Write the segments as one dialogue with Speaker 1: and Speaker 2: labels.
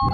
Speaker 1: Hey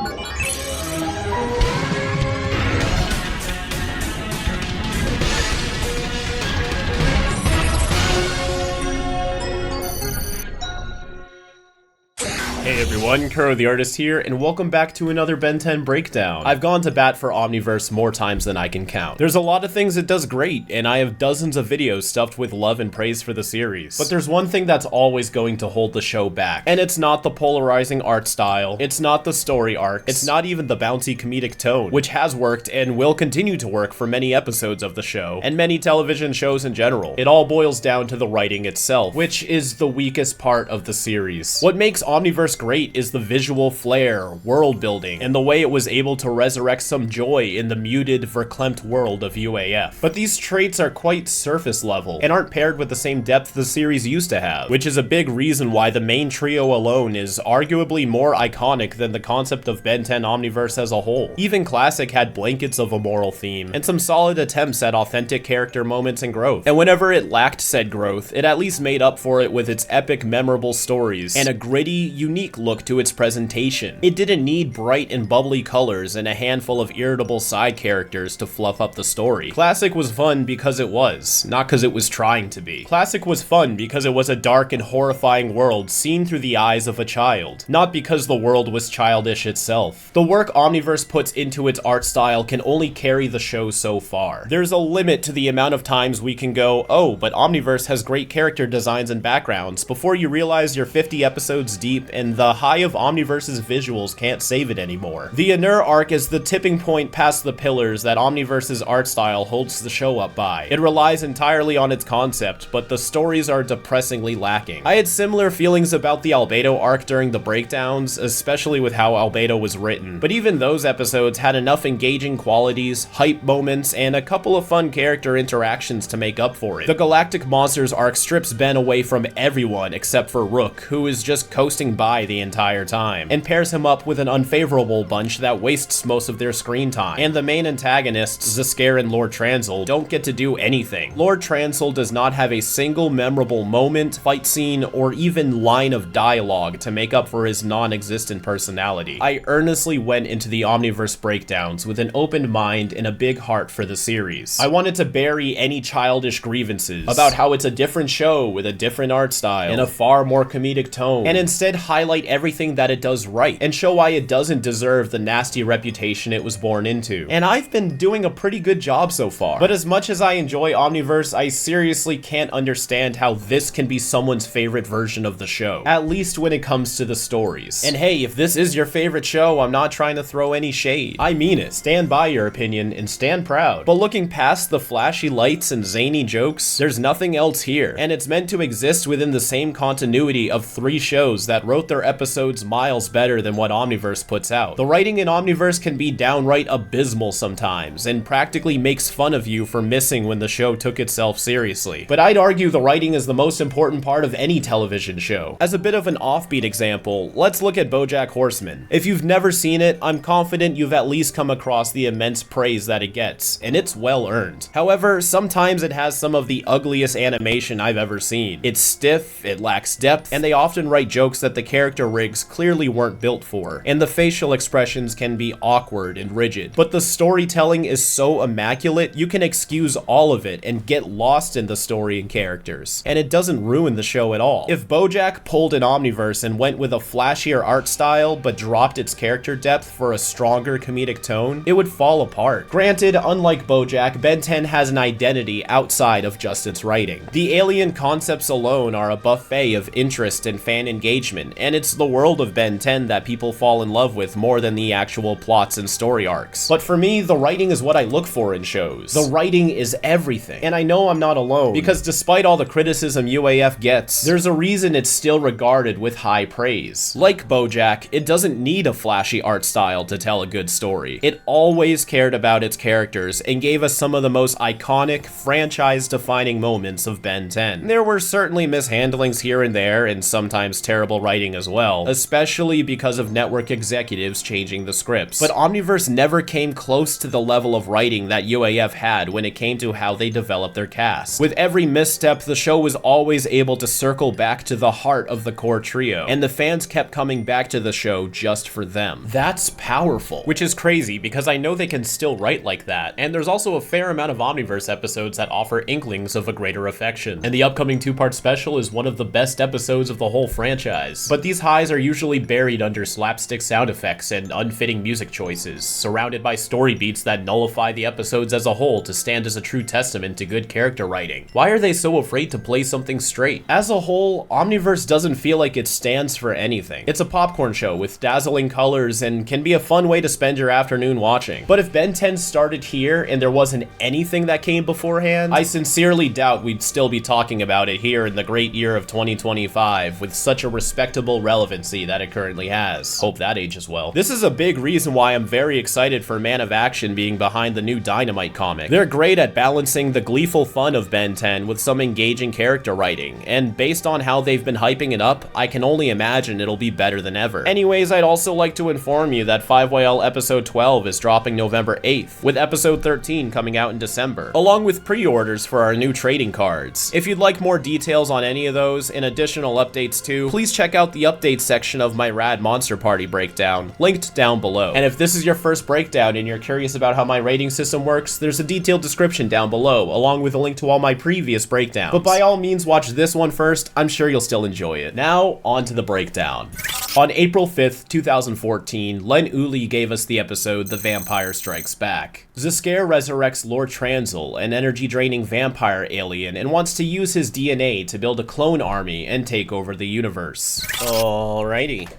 Speaker 1: everyone, Kuro the Artist here, and welcome back to another Ben 10 breakdown. I've gone to bat for Omniverse more times than I can count. There's a lot of things it does great, and I have dozens of videos stuffed with love and praise for the series. But there's one thing that's always going to hold the show back, and it's not the polarizing art style, it's not the story arcs, it's not even the bouncy comedic tone, which has worked and will continue to work for many episodes of the show, and many television shows in general. It all boils down to the writing itself, which is the weakest part of the series. What makes Omniverse great is the visual flair, world building, and the way it was able to resurrect some joy in the muted, verklempt world of UAF. But these traits are quite surface level, and aren't paired with the same depth the series used to have, which is a big reason why the main trio alone is arguably more iconic than the concept of Ben 10 Omniverse as a whole. Even Classic had blankets of a moral theme, and some solid attempts at authentic character moments and growth. And whenever it lacked said growth, it at least made up for it with its epic, memorable stories, and a gritty, unique look to its presentation. It didn't need bright and bubbly colors and a handful of irritable side characters to fluff up the story. Classic was fun because it was, not because it was trying to be. Classic was fun because it was a dark and horrifying world seen through the eyes of a child, not because the world was childish itself. The work Omniverse puts into its art style can only carry the show so far. There's a limit to the amount of times we can go, oh, but Omniverse has great character designs and backgrounds, before you realize you're 50 episodes deep and the high of Omniverse's visuals can't save it anymore. The Inner arc is the tipping point past the pillars that Omniverse's art style holds the show up by. It relies entirely on its concept, but the stories are depressingly lacking. I had similar feelings about the Albedo arc during the breakdowns, especially with how Albedo was written, but even those episodes had enough engaging qualities, hype moments, and a couple of fun character interactions to make up for it. The Galactic Monsters arc strips Ben away from everyone except for Rook, who is just coasting by the entire time, and pairs him up with an unfavorable bunch that wastes most of their screen time. And the main antagonists, zs'skayr and Lord Transil, don't get to do anything. Lord Transil does not have a single memorable moment, fight scene, or even line of dialogue to make up for his non-existent personality. I earnestly went into the Omniverse breakdowns with an open mind and a big heart for the series. I wanted to bury any childish grievances about how it's a different show with a different art style and a far more comedic tone, and instead highlight everything that it does right, and show why it doesn't deserve the nasty reputation it was born into. And I've been doing a pretty good job so far. But as much as I enjoy Omniverse, I seriously can't understand how this can be someone's favorite version of the show, at least when it comes to the stories. And hey, if this is your favorite show, I'm not trying to throw any shade. I mean it. Stand by your opinion and stand proud. But looking past the flashy lights and zany jokes, there's nothing else here, and it's meant to exist within the same continuity of 3 shows that wrote their episodes miles better than what Omniverse puts out. The writing in Omniverse can be downright abysmal sometimes, and practically makes fun of you for missing when the show took itself seriously. But I'd argue the writing is the most important part of any television show. As a bit of an offbeat example, let's look at BoJack Horseman. If you've never seen it, I'm confident you've at least come across the immense praise that it gets, and it's well earned. However, sometimes it has some of the ugliest animation I've ever seen. It's stiff, it lacks depth, and they often write jokes that the character rigs clearly weren't built for, and the facial expressions can be awkward and rigid. But the storytelling is so immaculate, you can excuse all of it and get lost in the story and characters, and it doesn't ruin the show at all. If BoJack pulled an Omniverse and went with a flashier art style but dropped its character depth for a stronger comedic tone, it would fall apart. Granted, unlike BoJack, Ben 10 has an identity outside of just its writing. The alien concepts alone are a buffet of interest and fan engagement, and it's the world of Ben 10 that people fall in love with more than the actual plots and story arcs. But for me, the writing is what I look for in shows. The writing is everything. And I know I'm not alone, because despite all the criticism UAF gets, there's a reason it's still regarded with high praise. Like BoJack, it doesn't need a flashy art style to tell a good story. It always cared about its characters and gave us some of the most iconic, franchise-defining moments of Ben 10. There were certainly mishandlings here and there, and sometimes terrible writing as well, well, especially because of network executives changing the scripts. But Omniverse never came close to the level of writing that UAF had when it came to how they developed their cast. With every misstep, the show was always able to circle back to the heart of the core trio, and the fans kept coming back to the show just for them. That's powerful. Which is crazy, because I know they can still write like that, and there's also a fair amount of Omniverse episodes that offer inklings of a greater affection. And the upcoming 2-part special is one of the best episodes of the whole franchise. But these highs are usually buried under slapstick sound effects and unfitting music choices, surrounded by story beats that nullify the episodes as a whole to stand as a true testament to good character writing. Why are they so afraid to play something straight? As a whole, Omniverse doesn't feel like it stands for anything. It's a popcorn show with dazzling colors and can be a fun way to spend your afternoon watching. But if Ben 10 started here and there wasn't anything that came beforehand, I sincerely doubt we'd still be talking about it here in the great year of 2025 with such a respectable relevancy that it currently has. Hope that ages well. This is a big reason why I'm very excited for Man of Action being behind the new Dynamite comic. They're great at balancing the gleeful fun of Ben 10 with some engaging character writing, and based on how they've been hyping it up, I can only imagine it'll be better than ever. Anyways, I'd also like to inform you that 5YL episode 12 is dropping November 8th, with episode 13 coming out in December, along with pre-orders for our new trading cards. If you'd like more details on any of those and additional updates too, please check out the updates section of my Rad Monster Party breakdown, linked down below. And if this is your first breakdown and you're curious about how my rating system works, there's a detailed description down below, along with a link to all my previous breakdowns. But by all means, watch this one first. I'm sure you'll still enjoy it. Now, on to the breakdown. On April 5th, 2014, Len Uli gave us the episode The Vampire Strikes Back. zs'skayr resurrects Lord Transil, an energy-draining vampire alien, and wants to use his DNA to build a clone army and take over the universe. Alrighty.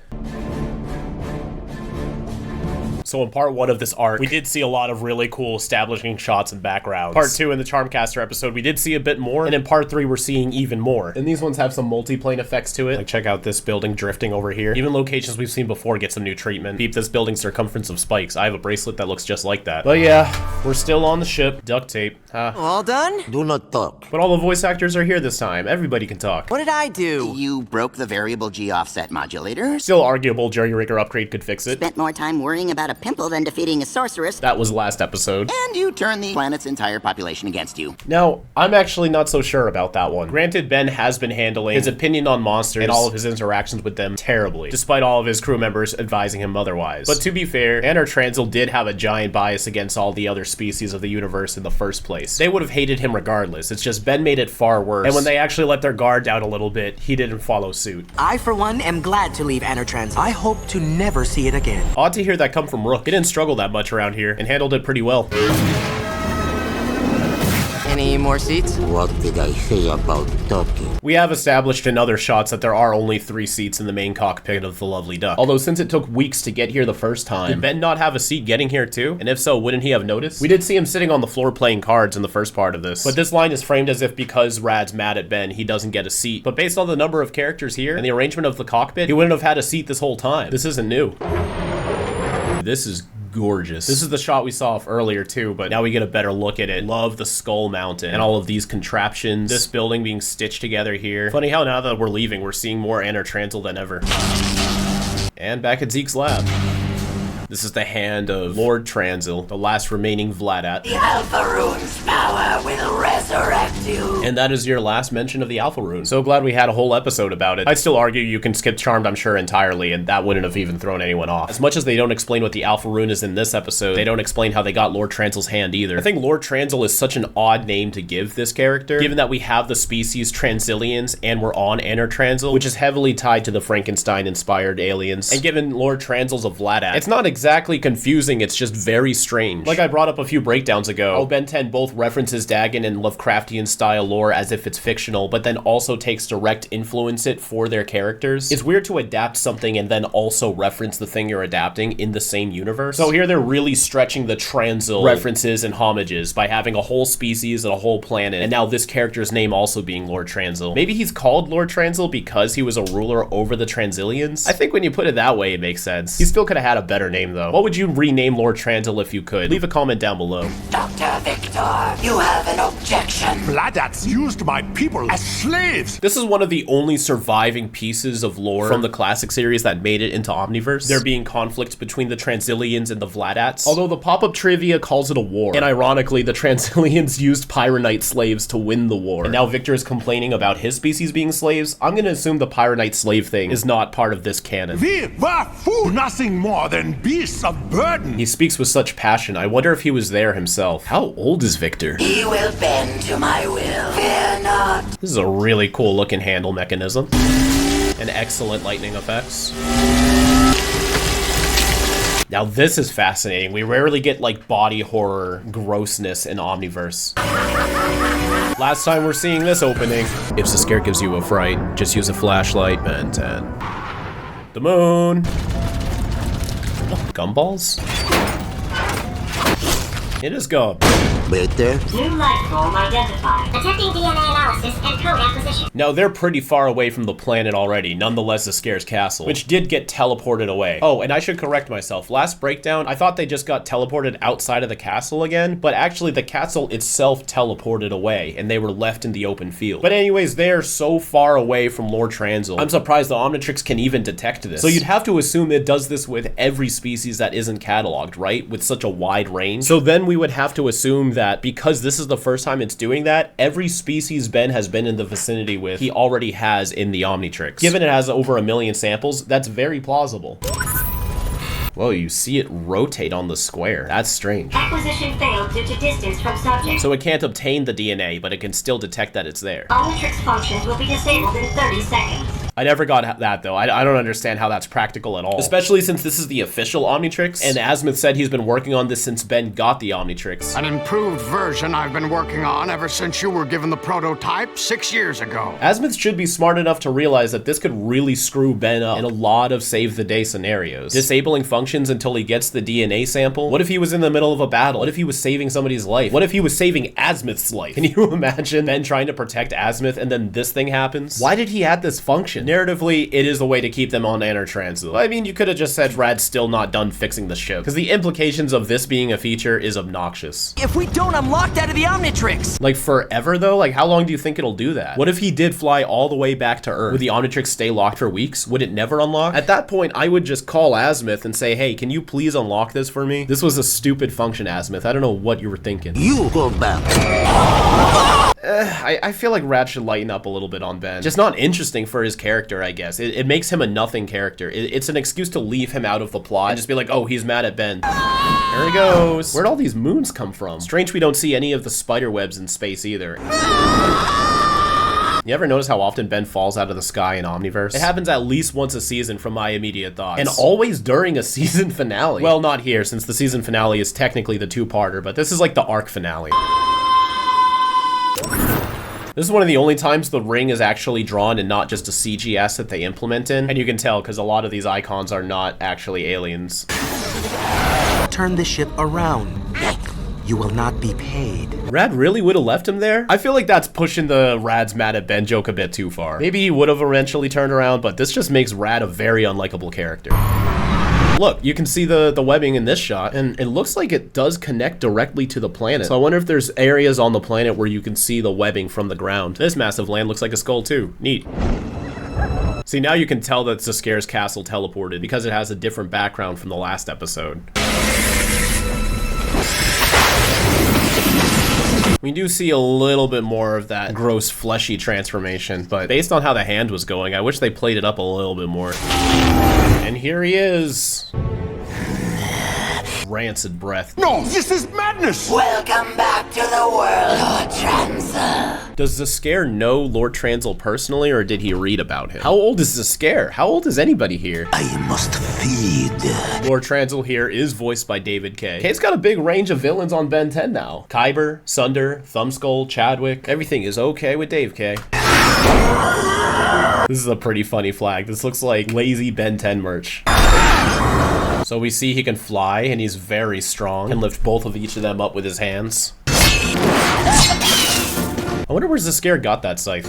Speaker 1: So in part 1 of this arc, we did see a lot of really cool establishing shots and backgrounds. Part 2 in the Charmcaster episode, we did see a bit more, and in part 3, we're seeing even more. And these ones have some multi-plane effects to it. Like, check out this building drifting over here. Even locations we've seen before get some new treatment. Beep this building's circumference of spikes. I have a bracelet that looks just like that. But yeah, we're still on the ship. Duct tape.
Speaker 2: All done?
Speaker 3: Do not talk.
Speaker 1: But all the voice actors are here this time. Everybody can talk.
Speaker 2: What did I do?
Speaker 3: You broke the variable G offset modulator.
Speaker 1: Still arguable, jerry-rigger upgrade could fix it.
Speaker 3: Spent more time worrying about a pimple than defeating a sorceress.
Speaker 1: That was last episode.
Speaker 3: And you turned the planet's entire population against you.
Speaker 1: Now, I'm actually not so sure about that one. Granted, Ben has been handling his opinion on monsters and all of his interactions with them terribly, despite all of his crew members advising him otherwise. But to be fair, Anna Transil did have a giant bias against all the other species of the universe in the first place. They would have hated him regardless. It's just Ben made it far worse. And when they actually let their guard down a little bit, he didn't follow suit.
Speaker 2: I, for one, am glad to leave Trans. I hope to never see it again.
Speaker 1: Odd to hear that come from Rook. He didn't struggle that much around here and handled it pretty well.
Speaker 2: Any more seats?
Speaker 3: What did I say about talking?
Speaker 1: We have established in other shots that there are only 3 seats in the main cockpit of the Lovely Duck. Although since it took weeks to get here the first time, did Ben not have a seat getting here too? And if so, wouldn't he have noticed? We did see him sitting on the floor playing cards in the first part of this. But this line is framed as if because Rad's mad at Ben, he doesn't get a seat. But based on the number of characters here and the arrangement of the cockpit, he wouldn't have had a seat this whole time. This isn't new. This is gorgeous. This is the shot we saw earlier too, but now we get a better look at it. Love the skull mountain and all of these contraptions. This building being stitched together here. Funny how now that we're leaving, we're seeing more Anna Transil than ever. And back at Zeke's lab. This is the hand of Lord Transil, the last remaining Vladat.
Speaker 4: The Alpha Rune's power will resurrect you.
Speaker 1: And that is your last mention of the Alpha Rune. So glad we had a whole episode about it. I'd still argue you can skip Charmed, I'm sure, entirely, and that wouldn't have even thrown anyone off. As much as they don't explain what the Alpha Rune is in this episode, they don't explain how they got Lord Transil's hand either. I think Lord Transil is such an odd name to give this character, given that we have the species Transilians and we're on Anna Transil, which is heavily tied to the Frankenstein-inspired aliens. And given Lord Transil's a Vladat, it's not exactly confusing, it's just very strange. Like I brought up a few breakdowns ago, Ben 10 both references Dagon and Lovecraftian style lore as if it's fictional, but then also takes direct influence it for their characters. It's weird to adapt something and then also reference the thing you're adapting in the same universe. So here they're really stretching the Transil references and homages by having a whole species and a whole planet, and now this character's name also being Lord Transil. Maybe he's called Lord Transil because he was a ruler over the Transilians? I think when you put it that way, it makes sense. He still could have had a better name name, though. What would you rename Lord Transil if you could? Leave a comment down below.
Speaker 4: Dr. Victor, you have an objection.
Speaker 5: Bladdats used my people as slaves.
Speaker 1: This is one of the only surviving pieces of lore from the classic series that made it into Omniverse. There being conflict between the Transilians and the Vladats. Although the pop-up trivia calls it a war. And ironically, the Transilians used Pyronite slaves to win the war. And now Victor is complaining about his species being slaves. I'm gonna assume the Pyronite slave thing is not part of this canon.
Speaker 5: We were food, nothing more than beasts of burden.
Speaker 1: He speaks with such passion. I wonder if he was there himself. How old is Victor?
Speaker 4: He will bend to my will. Fear not.
Speaker 1: This is a really cool looking handle mechanism. And excellent lightning effects. Now this is fascinating. We rarely get like body horror grossness in Omniverse. Last time we're seeing this opening. If zs'skayr gives you a fright, just use a flashlight. Ben 10. The moon. Oh, gumballs? It is gum.
Speaker 3: Better?
Speaker 6: New life form identified. Attempting DNA analysis and code acquisition.
Speaker 1: Now, they're pretty far away from the planet already, nonetheless zs'skayr's castle, which did get teleported away. Oh, and I should correct myself. Last breakdown, I thought they just got teleported outside of the castle again, but actually the castle itself teleported away, and they were left in the open field. But anyways, they're so far away from Lord Transil. I'm surprised the Omnitrix can even detect this. So you'd have to assume it does this with every species that isn't cataloged, right? With such a wide range. So then we would have to assume that because this is the first time it's doing that, every species Ben has been in the vicinity with, he already has in the Omnitrix. Given it has over 1 million samples, that's very plausible. Whoa, you see it rotate on the square. That's strange.
Speaker 6: Acquisition failed due to distance from subject.
Speaker 1: So it can't obtain the DNA, but it can still detect that it's there.
Speaker 6: Omnitrix functions will be disabled in 30 seconds.
Speaker 1: I never got that though. I don't understand how that's practical at all. Especially since this is the official Omnitrix, and Azimuth said he's been working on this since Ben got the Omnitrix.
Speaker 7: An improved version I've been working on ever since you were given the prototype 6 years ago.
Speaker 1: Azimuth should be smart enough to realize that this could really screw Ben up in a lot of save the day scenarios. Disabling functions until he gets the DNA sample? What if he was in the middle of a battle? What if he was saving somebody's life? What if he was saving Azimuth's life? Can you imagine Ben trying to protect Azimuth and then this thing happens? Why did he add this function? Narratively, it is a way to keep them on Transil. I mean, you could have just said Rad's still not done fixing the ship, because the implications of this being a feature is obnoxious.
Speaker 2: If we don't, I'm locked out of the Omnitrix.
Speaker 1: Like forever though? Like how long do you think it'll do that? What if he did fly all the way back to Earth? Would the Omnitrix stay locked for weeks? Would it never unlock? At that point, I would just call Azimuth and say, hey, can you please unlock this for me? This was a stupid function, Azimuth. I don't know what you were thinking.
Speaker 3: You go back.
Speaker 1: I feel like Rad should lighten up a little bit on Ben. Just not interesting for his character, I guess. It makes him a nothing character. It's an excuse to leave him out of the plot and just be like, oh, he's mad at Ben. There he goes. Where'd all these moons come from? Strange we don't see any of the spider webs in space either. You ever notice how often Ben falls out of the sky in Omniverse? It happens at least once a season from my immediate thoughts. And always during a season finale. Well, not here, since the season finale is technically the two-parter, but this is like the arc finale. This is one of the only times the ring is actually drawn and not just a CG asset they implement in. And you can tell because a lot of these icons are not actually aliens.
Speaker 2: Turn the ship around. You will not be paid.
Speaker 1: Rad really would have left him there? I feel like that's pushing the Rad's mad at Ben joke a bit too far. Maybe he would have eventually turned around, but this just makes Rad a very unlikable character. Look, you can see the webbing in this shot, and it looks like it does connect directly to the planet. So I wonder if there's areas on the planet where you can see the webbing from the ground. This massive land looks like a skull too. Neat. See, now you can tell that zs'skayr's castle teleported because it has a different background from the last episode. We do see a little bit more of that gross fleshy transformation, but based on how the hand was going, I wish they played it up a little bit more. And here he is. Rancid breath.
Speaker 5: No, this is madness!
Speaker 4: Welcome back to the world, Lord Transil.
Speaker 1: Does zs'skayr know Lord Transil personally, or did he read about him? How old is zs'skayr? How old is anybody here?
Speaker 3: I must feed.
Speaker 1: Lord Transil here is voiced by David K. K's got a big range of villains on Ben 10 now. Kyber, Sunder, Thumbskull, Chadwick. Everything is okay with Dave K. This is a pretty funny flag. This looks like lazy Ben 10 merch. So we see he can fly, and he's very strong. Can lift both of each of them up with his hands. I wonder where zs'skayr got that scythe.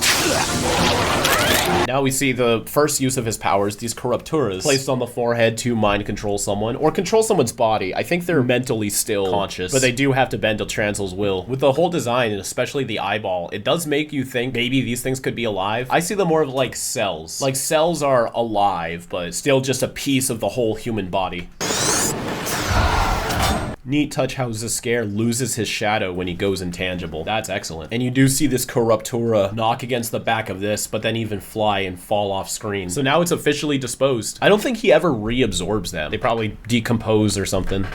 Speaker 1: Now we see the first use of his powers, these corrupturas, placed on the forehead to mind control someone, or control someone's body. I think they're mentally still conscious, but they do have to bend to Transil's will. With the whole design, and especially the eyeball, it does make you think maybe these things could be alive. I see them more of like cells. Like cells are alive, but still just a piece of the whole human body. Neat touch how zs'skayr loses his shadow when he goes intangible. That's excellent. And you do see this corruptura knock against the back of this, but then even fly and fall off screen. So now it's officially disposed. I don't think he ever reabsorbs them. They probably decompose or something.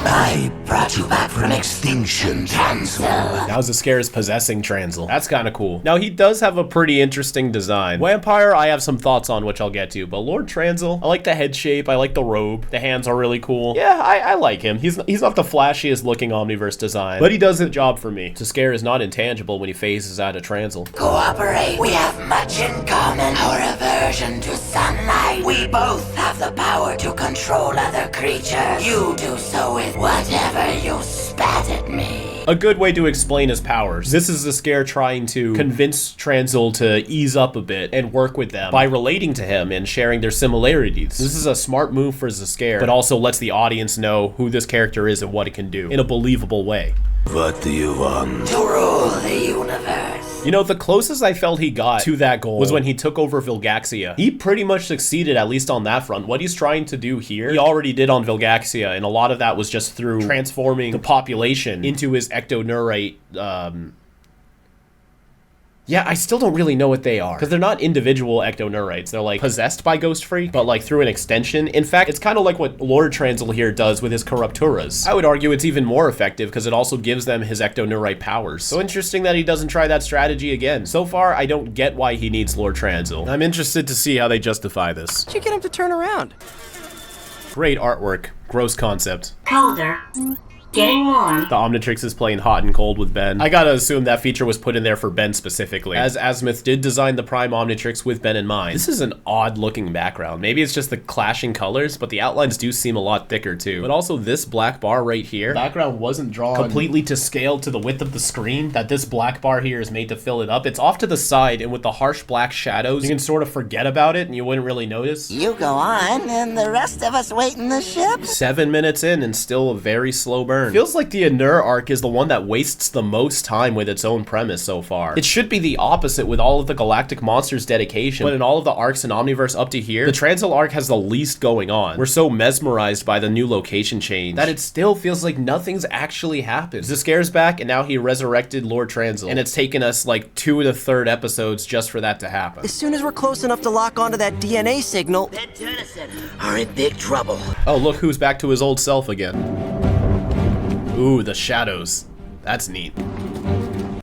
Speaker 4: I brought you back from extinction, Transil.
Speaker 1: Now zs'skayr is possessing Transil. That's kind of cool. Now he does have a pretty interesting design. Vampire, I have some thoughts on, which I'll get to, but Lord Transil, I like the head shape, I like the robe, the hands are really cool. Yeah, I like him. He's not the flashiest looking Omniverse design, but he does the job for me. zs'skayr is not intangible when he phases out of Transil.
Speaker 4: Cooperate. We have much in common. Our aversion to sunlight. We both have the power to control other creatures. You do so with whatever you spat at me.
Speaker 1: A good way to explain his powers. This is zs'skayr trying to convince Transil to ease up a bit and work with them by relating to him and sharing their similarities. This is a smart move for zs'skayr, but also lets the audience know who this character is and what it can do in a believable way.
Speaker 3: What do you want?
Speaker 4: To rule the universe.
Speaker 1: You know, the closest I felt he got to that goal was when he took over Vilgaxia. He pretty much succeeded, at least on that front. What he's trying to do here, he already did on Vilgaxia, and a lot of that was just through transforming the population into his ectoneurite, yeah, I still don't really know what they are, because they're not individual ectoneurites. They're like possessed by Ghost Freak, but like through an extension. In fact, it's kind of like what Lord Transil here does with his corrupturas. I would argue it's even more effective because it also gives them his ectoneurite powers. So interesting that he doesn't try that strategy again. So far, I don't get why he needs Lord Transil. I'm interested to see how they justify this.
Speaker 8: How'd you get him to turn around?
Speaker 1: Great artwork. Gross concept.
Speaker 6: Colder. Getting warm.
Speaker 1: The Omnitrix is playing hot and cold with Ben. I gotta assume that feature was put in there for Ben specifically, as Azimuth did design the Prime Omnitrix with Ben in mind. This is an odd looking background. Maybe it's just the clashing colors, but the outlines do seem a lot thicker too. But also this black bar right here, the background wasn't drawn completely to scale to the width of the screen, that this black bar here is made to fill it up. It's off to the side, and with the harsh black shadows, you can sort of forget about it and you wouldn't really notice.
Speaker 4: You go on, and the rest of us wait in the ship.
Speaker 1: 7 minutes in and still a very slow burn. Feels like the Anur arc is the one that wastes the most time with its own premise so far. It should be the opposite with all of the Galactic Monsters dedication, but in all of the arcs in Omniverse up to here, the Transil arc has the least going on. We're so mesmerized by the new location change that it still feels like nothing's actually happened. zs'skayr's back, and now he resurrected Lord Transil, and it's taken us like 2 1/3 episodes just for that to happen.
Speaker 8: As soon as we're close enough to lock onto that DNA signal,
Speaker 4: Are in big trouble.
Speaker 1: Oh, look who's back to his old self again. Ooh, the shadows. That's neat.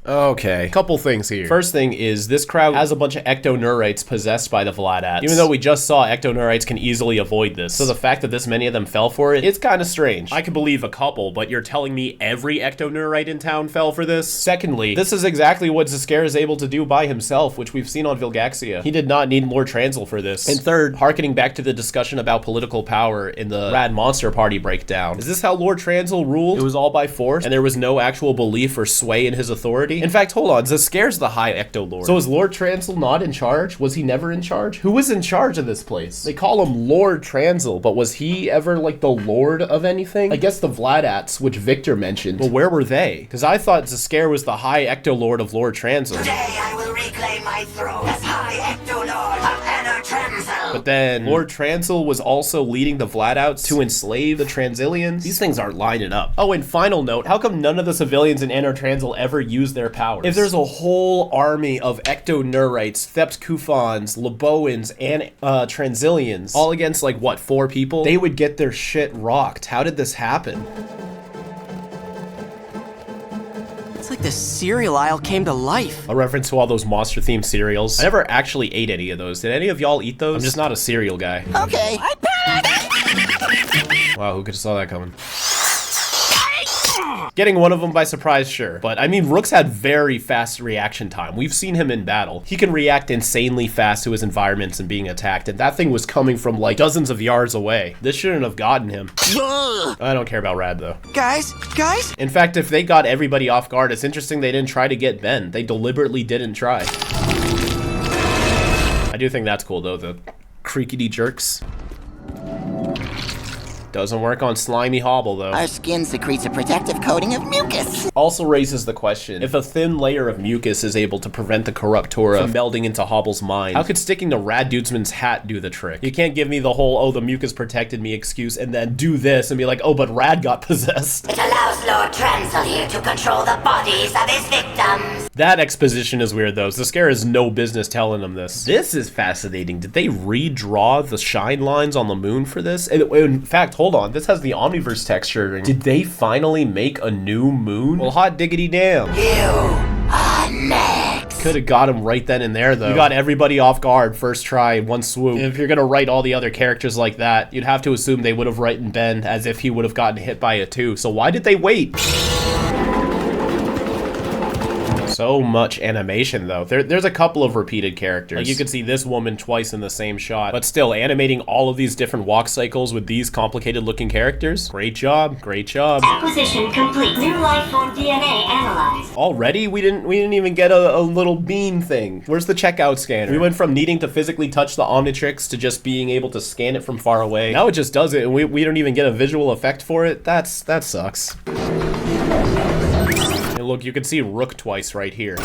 Speaker 1: Okay, couple things here. First thing is this crowd has a bunch of ectoneurites possessed by the Vladats. Even though we just saw ectoneurites can easily avoid this. So the fact that this many of them fell for it, it's kind of strange. I can believe a couple, but you're telling me every ectoneurite in town fell for this? Secondly, this is exactly what zs'skayr is able to do by himself, which we've seen on Vilgaxia. He did not need Lord Transil for this. And third, harkening back to the discussion about political power in the Rad Monster Party breakdown. Is this how Lord Transil ruled? It was all by force, and there was no actual belief or sway in his authority? In fact, hold on, zs'skayr's the High Ecto Lord. So is Lord Transil not in charge? Was he never in charge? Who was in charge of this place? They call him Lord Transil, but was he ever like the Lord of anything? I guess the Vladats, which Victor mentioned. Well, where were they? Because I thought zs'skayr was the High Ecto Lord of Lord Transil.
Speaker 4: Today I will reclaim my throne as High Ecto-Lord of Anor Transil.
Speaker 1: But then Lord Transil was also leading the Vladouts to enslave the Transilians. These things aren't lining up. Oh, and final note, how come none of the civilians in Anor Transil ever use their powers? If there's a whole army of ectoneurites, Theptkufans, Laboans, and Transilians, all against like, what, 4 people? They would get their shit rocked. How did this happen?
Speaker 8: it's like the cereal aisle came to life.
Speaker 1: A reference to all those monster-themed cereals. I never actually ate any of those. Did any of y'all eat those? I'm just not a cereal guy.
Speaker 4: Okay.
Speaker 1: Wow, who could have saw that coming? Getting one of them by surprise, sure. But I mean, Rook's had very fast reaction time. We've seen him in battle. He can react insanely fast to his environments and being attacked, and that thing was coming from like dozens of yards away. This shouldn't have gotten him. I don't care about Rad though.
Speaker 8: Guys?
Speaker 1: In fact, if they got everybody off guard, it's interesting they didn't try to get Ben. They deliberately didn't try. do think that's cool though, the creakety jerks. Doesn't work on slimy hobble though.
Speaker 4: Our skin secretes a protective coating of mucus.
Speaker 1: Also raises the question, if a thin layer of mucus is able to prevent the corruptora from melding into Hobble's mind, how could sticking to Rad Dudesman's hat do the trick? You can't give me the whole, oh, the mucus protected me excuse and then do this and be like, oh, but Rad got possessed.
Speaker 4: It allows Lord Transel here to control the bodies of his victims.
Speaker 1: That exposition is weird though. zs'skayr has no business telling them this. This is fascinating. Did they redraw the shine lines on the moon for this? In fact, hold on, this has the Omniverse texture. Did they finally make a new moon? Well, hot diggity damn.
Speaker 4: You are next.
Speaker 1: Could have got him right then and there though. You got everybody off guard, first try, one swoop. If you're gonna write all the other characters like that, you'd have to assume they would have written Ben as if he would have gotten hit by it too. So why did they wait? So much animation though. There's a couple of repeated characters. Like you can see this woman twice in the same shot, but still animating all of these different walk cycles with these complicated looking characters. Great job, great job.
Speaker 6: Acquisition complete. New life form DNA analyzed.
Speaker 1: Already? We didn't even get a little beam thing. Where's the checkout scanner? We went from needing to physically touch the Omnitrix to just being able to scan it from far away. Now it just does it and we don't even get a visual effect for it. That sucks. And look, you can see Rook twice right here.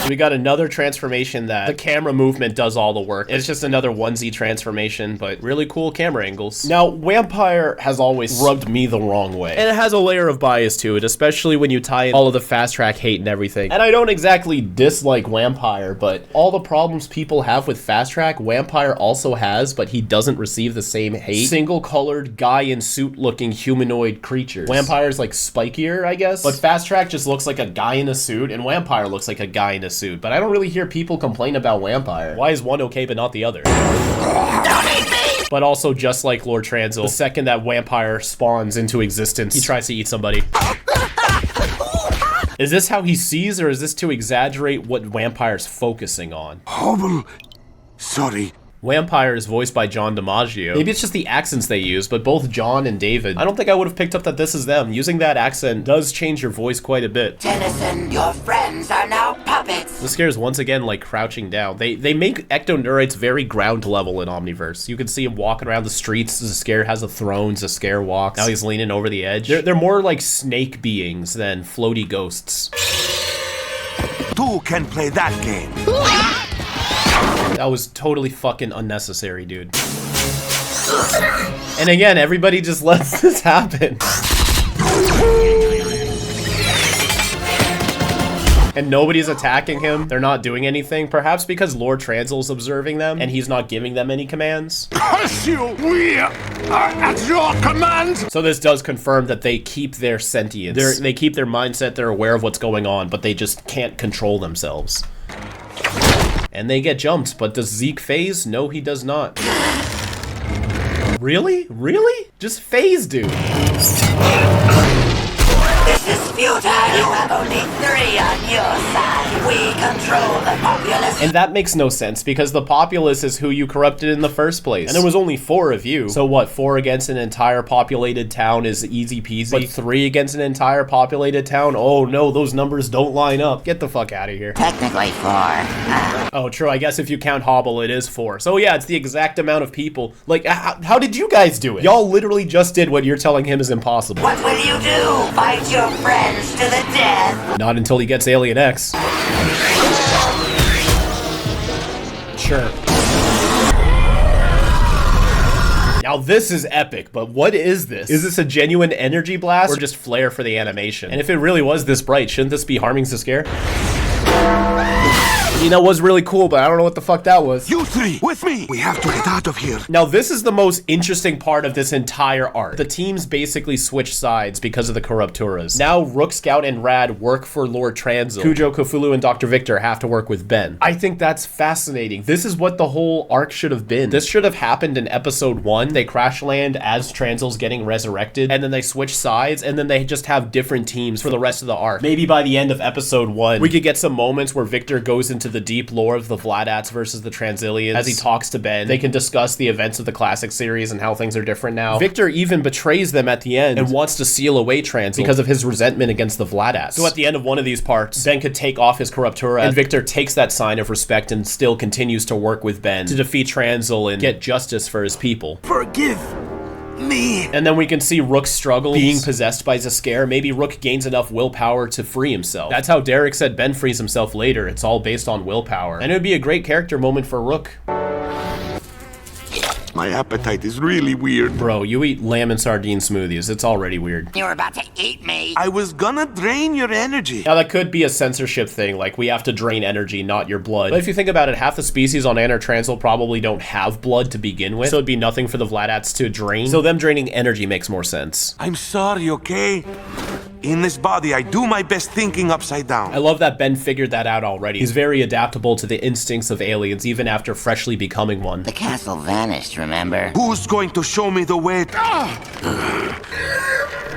Speaker 1: We got another transformation that the camera movement does all the work. It's just another onesie transformation, but really cool camera angles. Now, Vampire has always rubbed me the wrong way. And it has a layer of bias to it, especially when you tie in all of the fast track hate and everything. And I don't exactly dislike Vampire, but all the problems people have with fast track, Vampire also has, but he doesn't receive the same hate. Single colored guy in suit looking humanoid creatures. Vampire's like spikier, I guess, but fast track just looks like a guy in a suit and Vampire looks like a guy in a suit. But I don't really hear people complain about Vampire. Why is one okay but not the other? But also, just like Lord Transel, the second that Vampire spawns into existence, he tries to eat somebody. Is this how he sees, or is this to exaggerate what Vampire's focusing on?
Speaker 5: Hobble. Sorry.
Speaker 1: Vampire is voiced by John DiMaggio. Maybe it's just the accents they use, but both John and David, I don't think I would have picked up that this is them. Using that accent does change your voice quite a bit.
Speaker 4: Tennyson, your friends are now puppets.
Speaker 1: zs'skayr is once again like crouching down. They make ectoneurites very ground level in Omniverse. You can see him walking around the streets. zs'skayr has a throne. zs'skayr walks. Now he's leaning over the edge. They're more like snake beings than floaty ghosts.
Speaker 5: Two can play that game.
Speaker 1: That was totally fucking unnecessary, dude. And again, everybody just lets this happen. And nobody's attacking him. They're not doing anything. Perhaps because Lord Transel's observing them and he's not giving them any commands.
Speaker 5: Curse you! We are at your command!
Speaker 1: So this does confirm that they keep their sentience. They keep their mindset. They're aware of what's going on, but they just can't control themselves. And they get jumped, but does Zeke phase? No, he does not. Really? Really? Just phase, dude.
Speaker 4: This is futile. You have only 3 on your side. We control the populace.
Speaker 1: And that makes no sense, because the populace is who you corrupted in the first place. And there was only 4 of you. So what, 4 against an entire populated town is easy peasy? But 3 against an entire populated town? Oh no, those numbers don't line up. Get the fuck out of here.
Speaker 4: Technically 4.
Speaker 1: Oh, true, I guess if you count Hobble, it is 4. So yeah, it's the exact amount of people. Like, how did you guys do it? Y'all literally just did what you're telling him is impossible.
Speaker 4: What will you do? Fight your friends to the death?
Speaker 1: Not until he gets Alien X. Sure. Now this is epic, but what is this? Is this a genuine energy blast or just flare for the animation? And if it really was this bright, shouldn't this be harming zs'skayr? I mean, that was really cool, but I don't know what the fuck that was.
Speaker 5: You 3, with me! We have to get out of here.
Speaker 1: Now, this is the most interesting part of this entire arc. The teams basically switch sides because of the Corruptoras. Now, Rook, Scout, and Rad work for Lord Transel. Cujo, Cthulhu, and Dr. Victor have to work with Ben. I think that's fascinating. This is what the whole arc should have been. This should have happened in episode 1. They crash land as Transel's getting resurrected, and then they switch sides, and then they just have different teams for the rest of the arc. Maybe by the end of episode 1, we could get some moments where Victor goes into into the deep lore of the Vladats versus the Transilians. As he talks to Ben, they can discuss the events of the classic series and how things are different now. Victor even betrays them at the end and wants to seal away Trans because of his resentment against the Vladats. So at the end of one of these parts, Ben could take off his Corruptura, and Victor takes that sign of respect and still continues to work with Ben to defeat Transil and get justice for his people.
Speaker 2: Forgive me.
Speaker 1: And then we can see Rook struggle being possessed by zs'skayr. Maybe Rook gains enough willpower to free himself. That's how Derek said Ben frees himself later. It's all based on willpower. And it would be a great character moment for Rook.
Speaker 3: My appetite is really weird.
Speaker 1: Bro, you eat lamb and sardine smoothies. It's already weird.
Speaker 4: You're about to eat me.
Speaker 3: I was gonna drain your energy.
Speaker 1: Now, that could be a censorship thing, like we have to drain energy, not your blood. But if you think about it, half the species on Anar Transil probably don't have blood to begin with, so it'd be nothing for the Vladats to drain. So them draining energy makes more sense.
Speaker 3: I'm sorry, okay? In this body, I do my best thinking upside down.
Speaker 1: I love that Ben figured that out already. He's very adaptable to the instincts of aliens, even after freshly becoming one.
Speaker 4: The castle vanished, remember?
Speaker 3: Who's going to show me the way?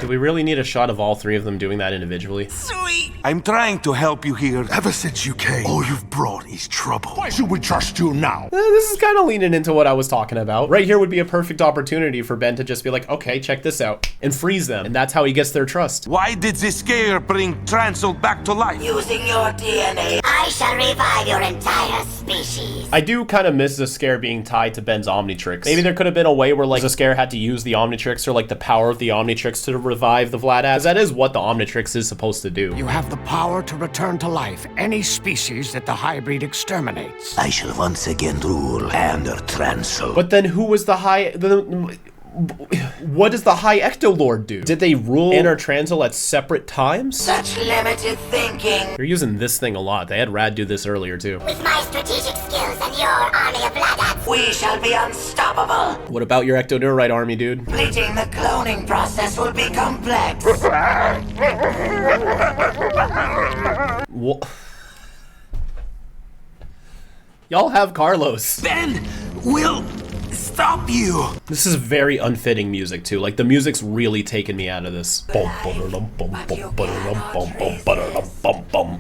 Speaker 1: Do we really need a shot of all three of them doing that individually?
Speaker 4: Sweet.
Speaker 3: I'm trying to help you here.
Speaker 5: Ever since you came, all you've brought is trouble. Why should we trust you now?
Speaker 1: This is kind of leaning into what I was talking about. Right here would be a perfect opportunity for Ben to just be like, okay, check this out, and freeze them. And that's how he gets their trust.
Speaker 3: Why did zs'skayr bring Transil back to life?
Speaker 4: Using your DNA, I shall revive your entire species.
Speaker 1: I do kind of miss zs'skayr being tied to Ben's Omnitrix. Maybe there could have been a way where like zs'skayr had to use the Omnitrix or like the power of the Omnitrix to revive the Vladats. That is what the Omnitrix is supposed to do.
Speaker 7: You have the power to return to life any species that the hybrid exterminates.
Speaker 3: I shall once again rule Anar Transil.
Speaker 1: But then who was the high... what does the High Ectolord do? Did they rule Anar Transil at separate times?
Speaker 4: Such limited thinking.
Speaker 1: You're using this thing a lot. They had Rad do this earlier too.
Speaker 6: With my strategic skills and your army of Vladats,
Speaker 4: We shall be unstoppable.
Speaker 1: What about your Ectoneurite army, dude?
Speaker 4: Completing the cloning process will be complex.
Speaker 1: What? Y'all have Carlos.
Speaker 2: Ben will stop you.
Speaker 1: This is very unfitting music too. Like the music's really taking me out of this.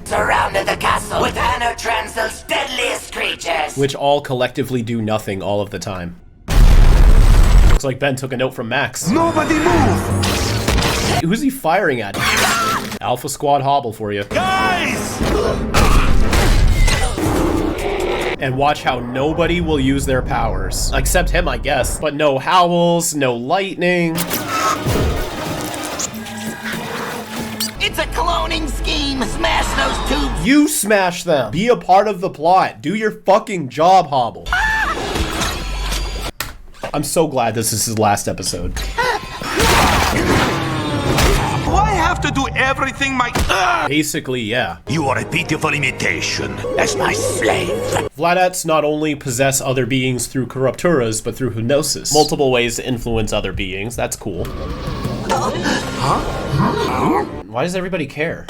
Speaker 4: Surrounded the castle with Anar Transil's deadliest creatures.
Speaker 1: Which all collectively do nothing all of the time. Looks like Ben took a note from Max.
Speaker 3: Nobody move!
Speaker 1: Who's he firing at? Alpha Squad Hobble for you.
Speaker 3: Guys!
Speaker 1: And watch how nobody will use their powers. Except him, I guess. But no howls, no lightning.
Speaker 4: It's a cloning scheme. Smash those tubes.
Speaker 1: You smash them. Be a part of the plot. Do your fucking job, Hobble. I'm so glad this is his last episode.
Speaker 3: Why have to do everything
Speaker 1: Basically, yeah.
Speaker 3: You are a beautiful imitation as my slave.
Speaker 1: Vladats not only possess other beings through Corrupturas, but through hypnosis. Multiple ways to influence other beings. That's cool. Why does everybody care?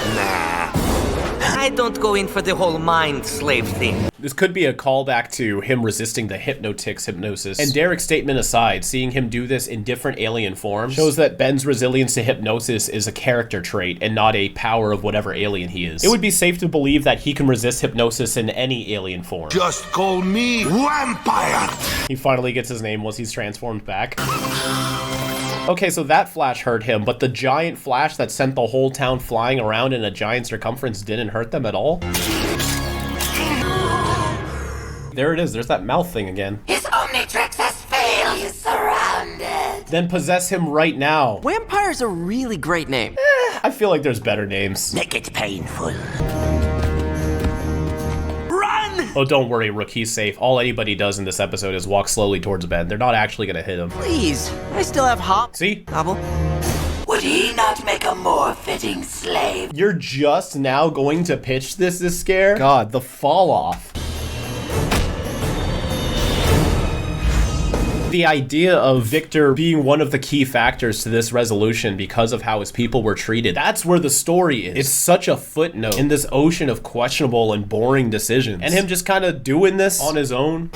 Speaker 8: I don't go in for the whole mind slave thing.
Speaker 1: This could be a callback to him resisting the Hypnotix hypnosis. And Derek's statement aside, seeing him do this in different alien forms shows that Ben's resilience to hypnosis is a character trait and not a power of whatever alien he is. It would be safe to believe that he can resist hypnosis in any alien form.
Speaker 3: Just call me Vampire.
Speaker 1: He finally gets his name once he's transformed back. Okay, so that flash hurt him, but the giant flash that sent the whole town flying around in a giant circumference didn't hurt them at all? There it is, there's that mouth thing again.
Speaker 4: His Omnitrix has failed. He's surrounded.
Speaker 1: Then possess him right now.
Speaker 8: Vampire's a really great name.
Speaker 1: I feel like there's better names.
Speaker 4: Make it painful.
Speaker 1: Oh, don't worry, Rook, he's safe. All anybody does in this episode is walk slowly towards Ben. They're not actually gonna hit him.
Speaker 8: Please, I still have Hop.
Speaker 1: See?
Speaker 8: Hobble.
Speaker 4: Would he not make a more fitting slave?
Speaker 1: You're just now going to pitch this zs'skayr? God, the fall off. The idea of Victor being one of the key factors to this resolution because of how his people were treated, that's where the story is. It's such a footnote in this ocean of questionable and boring decisions. And him just kind of doing this on his own.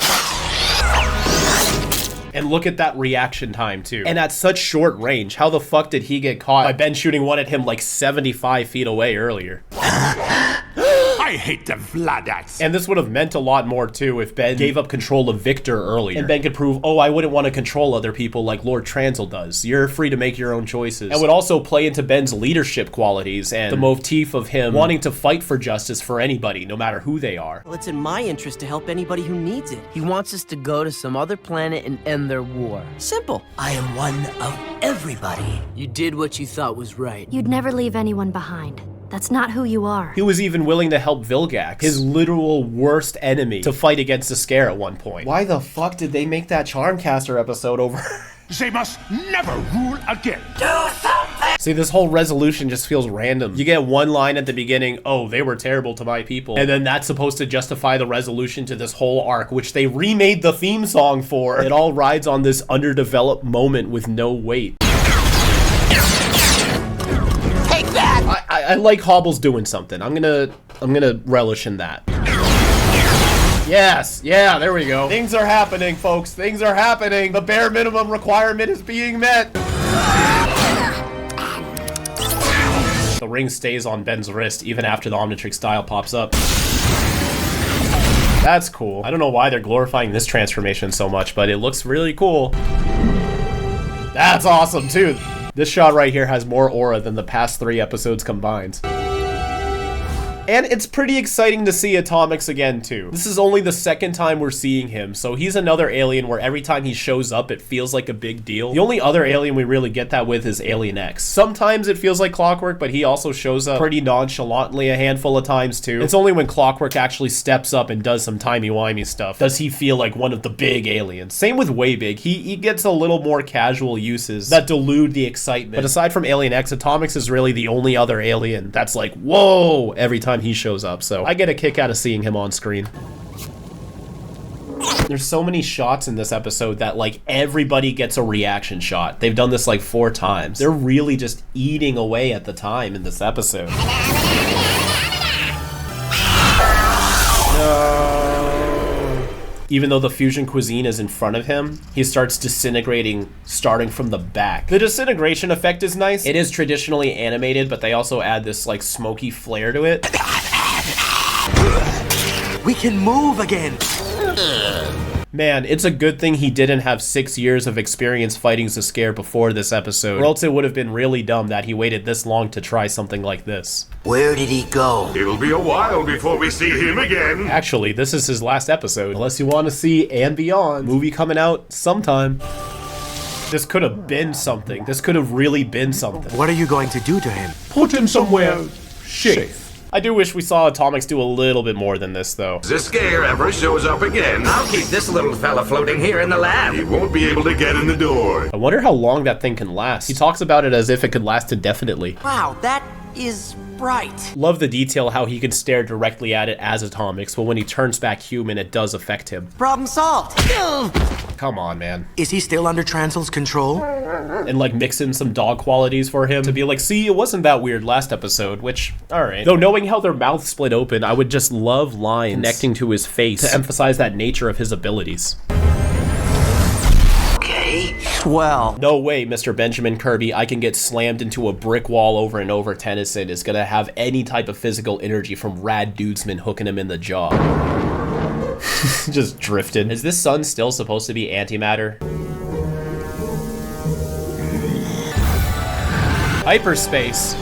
Speaker 1: And look at that reaction time too. And at such short range, how the fuck did he get caught by Ben shooting one at him like 75 feet away earlier?
Speaker 5: I I hate the Vladats.
Speaker 1: And this would have meant a lot more too if Ben gave up control of Victor earlier. And Ben could prove, oh, I wouldn't want to control other people like Lord Transil does. You're free to make your own choices. And would also play into Ben's leadership qualities and the motif of him wanting to fight for justice for anybody, no matter who they are.
Speaker 9: Well, it's in my interest to help anybody who needs it. He wants us to go to some other planet and end their war. Simple.
Speaker 4: I am one of everybody.
Speaker 9: You did what you thought was right.
Speaker 10: You'd never leave anyone behind. That's not who you are.
Speaker 1: He was even willing to help Vilgax, his literal worst enemy, to fight against zs'skayr at one point. Why the fuck did they make that Charmcaster episode over?
Speaker 5: They must never rule again.
Speaker 4: Do something!
Speaker 1: See, this whole resolution just feels random. You get one line at the beginning, oh, they were terrible to my people. And then that's supposed to justify the resolution to this whole arc, which they remade the theme song for. It all rides on this underdeveloped moment with no weight. I like Hobble's doing something. I'm gonna relish in that. Yes, yeah, there we go. Things are happening, folks. Things are happening. The bare minimum requirement is being met. The ring stays on Ben's wrist even after the Omnitrix dial pops up. That's cool. I don't know why they're glorifying this transformation so much, but it looks really cool. That's awesome, too. This shot right here has more aura than the past 3 episodes combined. And it's pretty exciting to see Atomics again, too. This is only the second time we're seeing him, so he's another alien where every time he shows up, it feels like a big deal. The only other alien we really get that with is Alien X. Sometimes it feels like Clockwork, but he also shows up pretty nonchalantly a handful of times, too. It's only when Clockwork actually steps up and does some timey-wimey stuff does he feel like one of the big aliens. Same with Waybig. He gets a little more casual uses that delude the excitement. But aside from Alien X, Atomics is really the only other alien that's like, whoa, every time he shows up, so I get a kick out of seeing him on screen. There's so many shots in this episode that like everybody gets a reaction shot. They've done this like 4 times. They're really just eating away at the time in this episode. No. Even though the fusion cuisine is in front of him, he starts disintegrating starting from the back. The disintegration effect is nice. It is traditionally animated, but they also add this like smoky flair to it.
Speaker 2: We can move again.
Speaker 1: Man, it's a good thing he didn't have 6 years of experience fighting zs'skayr before this episode, or else it would have been really dumb that he waited this long to try something like this.
Speaker 4: Where did he go?
Speaker 5: It'll be a while before we see him again.
Speaker 1: Actually, this is his last episode, unless you want to see And Beyond. Movie coming out sometime. This could have been something. This could have really been something.
Speaker 2: What are you going to do to him?
Speaker 5: Put him somewhere safe.
Speaker 1: I do wish we saw Atomics do a little bit more than this, though.
Speaker 11: zs'skayr ever shows up again, I'll keep this little fella floating here in the lab.
Speaker 5: He won't be able to get in the door.
Speaker 1: I wonder how long that thing can last. He talks about it as if it could last indefinitely.
Speaker 9: Wow, that is bright.
Speaker 1: Love the detail how he can stare directly at it as Atomics, but when he turns back human, it does affect him.
Speaker 9: Problem solved.
Speaker 1: Come on, man.
Speaker 2: Is he still under Transil's control?
Speaker 1: And like mix in some dog qualities for him to be like, see, it wasn't that weird last episode, which, alright. Though knowing how their mouths split open, I would just love lines connecting to his face to emphasize that nature of his abilities.
Speaker 9: Swell.
Speaker 1: No way, Mr. Benjamin Kirby, I can get slammed into a brick wall over and over. Tennyson is gonna have any type of physical energy from Rad Dudesman hooking him in the jaw. Just drifted. Is this sun still supposed to be antimatter? Hyperspace.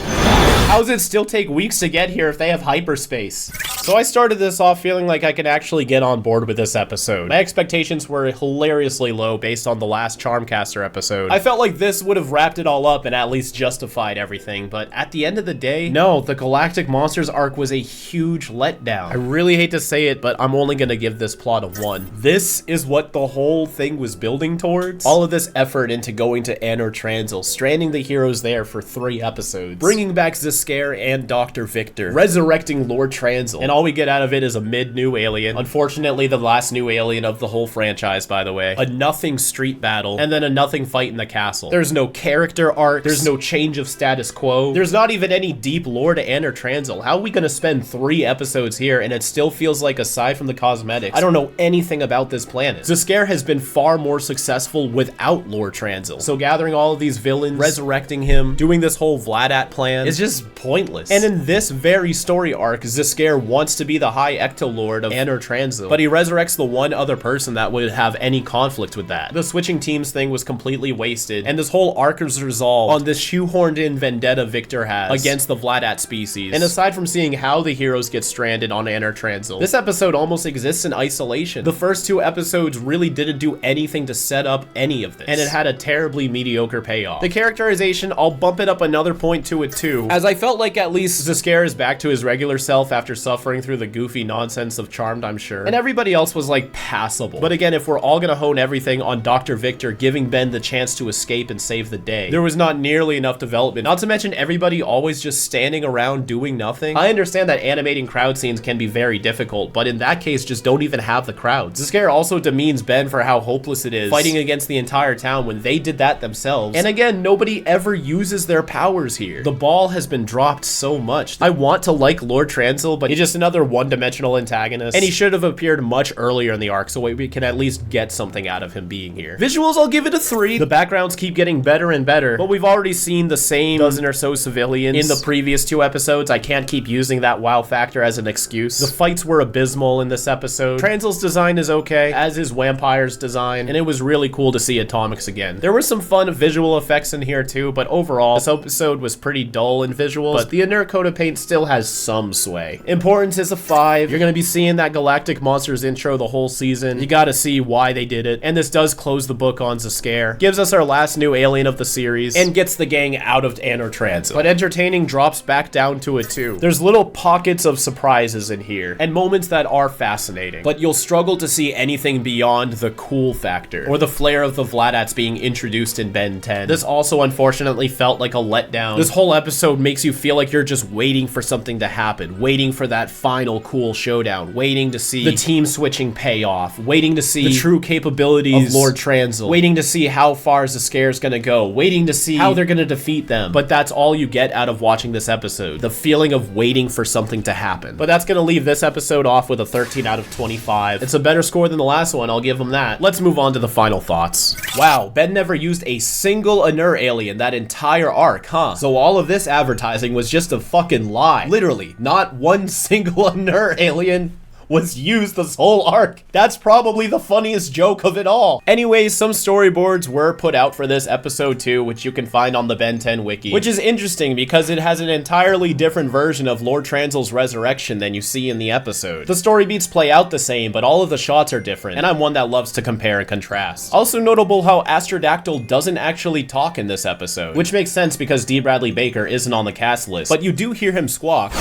Speaker 1: How does it still take weeks to get here if they have hyperspace? So I started this off feeling like I could actually get on board with this episode. My expectations were hilariously low based on the last Charmcaster episode. I felt like this would have wrapped it all up and at least justified everything, but at the end of the day, no, the Galactic Monsters arc was a huge letdown. I really hate to say it, but I'm only gonna give this plot a 1. This is what the whole thing was building towards. All of this effort into going to Anor Transil, stranding the heroes there for 3 episodes, bringing back zs'skayr and Dr. Victor, resurrecting Lord Transil, and all we get out of it is a mid-new alien. Unfortunately, the last new alien of the whole franchise, by the way. A nothing street battle, and then a nothing fight in the castle. There's no character arcs. There's no change of status quo. There's not even any deep lore to Anor Transil. How are we gonna spend 3 episodes here and it still feels like, aside from the cosmetics, I don't know anything about this planet? zs'skayr has been far more successful without Lord Transil. So gathering all of these villains, resurrecting him, doing this whole Vladat plan is just pointless. And in this very story arc, zs'skayr won wants to be the High Ectolord of Anor Transil, but he resurrects the one other person that would have any conflict with that. The switching teams thing was completely wasted, and this whole arc is resolved on this shoehorned in vendetta Victor has against the Vladat species. And aside from seeing how the heroes get stranded on Anor Transil, this episode almost exists in isolation. The first 2 episodes really didn't do anything to set up any of this, and it had a terribly mediocre payoff. The characterization, I'll bump it up another point to it too, as I felt like at least zs'skayr is back to his regular self after suffering through the goofy nonsense of Charmed, I'm sure, and everybody else was like passable. But again, if we're all gonna hone everything on Dr. Victor giving Ben the chance to escape and save the day, there was not nearly enough development, not to mention everybody always just standing around doing nothing. I understand that animating crowd scenes can be very difficult, but in that case, just don't even have the crowds. zs'skayr also demeans Ben for how hopeless it is fighting against the entire town when they did that themselves. And again, nobody ever uses their powers here. The ball has been dropped so much. I want to like Lord Transil, but he's just another one-dimensional antagonist, and he should have appeared much earlier in the arc so we can at least get something out of him being here. Visuals, I'll give it a 3. The backgrounds keep getting better and better, but we've already seen the same dozen or so civilians in the previous 2 episodes. I can't keep using that wow factor as an excuse. The fights were abysmal in this episode. Transil's design is okay, as is Vampire's design, and it was really cool to see Atomics again. There were some fun visual effects in here too, but overall, this episode was pretty dull in visuals, but the inner coat of paint still has some sway. Importance is a 5. You're gonna be seeing that Galactic Monsters intro the whole season. You gotta see why they did it, and this does close the book on zs'skayr, gives us our last new alien of the series, and gets the gang out of Anor Transil. But entertaining drops back down to a 2. There's little pockets of surprises in here, and moments that are fascinating, but you'll struggle to see anything beyond the cool factor, or the flair of the Vladats being introduced in Ben 10. This also unfortunately felt like a letdown. This whole episode makes you feel like you're just waiting for something to happen, waiting for that final cool showdown, waiting to see the team switching payoff, waiting to see the true capabilities of Lord Transil, waiting to see how far zs'skayr's gonna go, waiting to see how they're gonna defeat them. But that's all you get out of watching this episode, the feeling of waiting for something to happen. But that's gonna leave this episode off with a 13 out of 25. It's a better score than the last one, I'll give them that. Let's move on to the final thoughts. Wow, Ben never used a single Anur alien that entire arc, huh? So all of this advertising was just a fucking lie. Literally, not one single Anur alien was used this whole arc. That's probably the funniest joke of it all. Anyways, some storyboards were put out for this episode too, which you can find on the Ben 10 wiki, which is interesting because it has an entirely different version of Lord Transil's resurrection than you see in the episode. The story beats play out the same, but all of the shots are different, and I'm one that loves to compare and contrast. Also notable how Astrodactyl doesn't actually talk in this episode, which makes sense because D. Bradley Baker isn't on the cast list, but you do hear him squawk.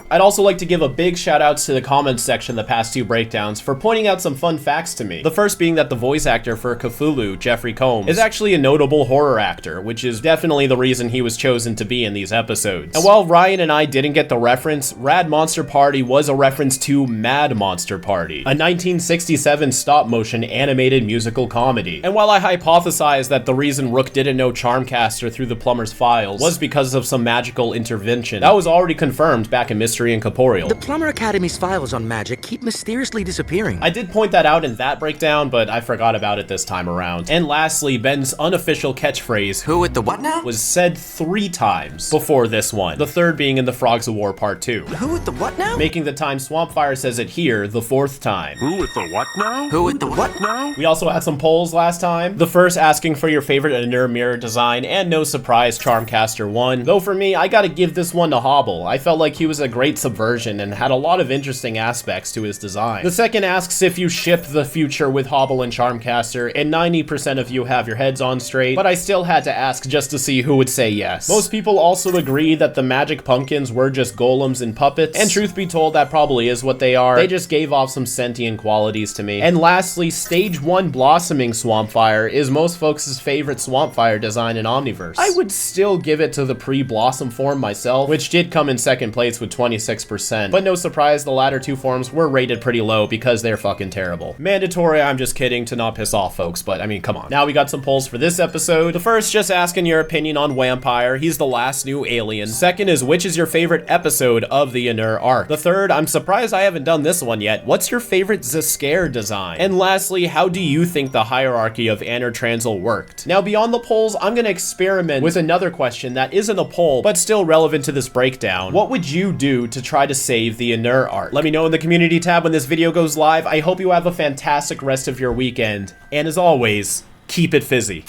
Speaker 1: I'd also like to give a big shout outs to the comments section the past 2 breakdowns for pointing out some fun facts to me. The first being that the voice actor for Cthulhu, Jeffrey Combs, is actually a notable horror actor, which is definitely the reason he was chosen to be in these episodes. And while Ryan and I didn't get the reference, Rad Monster Party was a reference to Mad Monster Party, a 1967 stop-motion animated musical comedy. And while I hypothesized that the reason Rook didn't know Charmcaster through the plumber's files was because of some magical intervention, that was already confirmed back in Mystery Incorporeal.
Speaker 2: The Plumber Academy's files on magic keep mysteriously disappearing.
Speaker 1: I did point that out in that breakdown, but I forgot about it this time around. And lastly, Ben's unofficial catchphrase, "Who with the what now?" was said 3 times before this one, the third being in the Frogs of War Part 2.
Speaker 2: Who with the what now?
Speaker 1: Making the time Swampfire says it here the 4th time.
Speaker 3: Who with the what now?
Speaker 2: Who with the what now?
Speaker 1: We also had some polls last time. The first asking for your favorite Anur mirror design, and no surprise, Charmcaster won. Though for me, I gotta give this one to Hobble. I felt like he was a great subversion and had a lot of interesting aspects to his design. The second asks if you ship the future with Hobble and Charmcaster, and 90% of you have your heads on straight, but I still had to ask just to see who would say yes. Most people also agree that the magic pumpkins were just golems and puppets, and truth be told, that probably is what they are. They just gave off some sentient qualities to me. And lastly, Stage 1 Blossoming Swampfire is most folks' favorite Swampfire design in Omniverse. I would still give it to the pre-Blossom form myself, which did come in second place with 26%, but no surprise, the latter 2 forms were rated pretty low because they're fucking terrible. Mandatory, I'm just kidding to not piss off folks, but I mean, come on. Now we got some polls for this episode. The first, just asking your opinion on Vampire. He's the last new alien. Second is, which is your favorite episode of the Anur arc? The third, I'm surprised I haven't done this one yet. What's your favorite zs'skayr design? And lastly, how do you think the hierarchy of Anor Transil worked? Now, beyond the polls, I'm gonna experiment with another question that isn't a poll, but still relevant to this breakdown. What would you do do to try to save the inner art? Let me know in the community tab when this video goes live. I hope you have a fantastic rest of your weekend. And as always, keep it fizzy.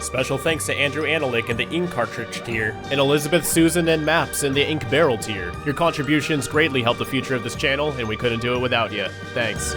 Speaker 1: Special thanks to Andrew Analik in the ink cartridge tier, and Elizabeth, Susan, and Maps in the ink barrel tier. Your contributions greatly help the future of this channel, and we couldn't do it without you. Thanks.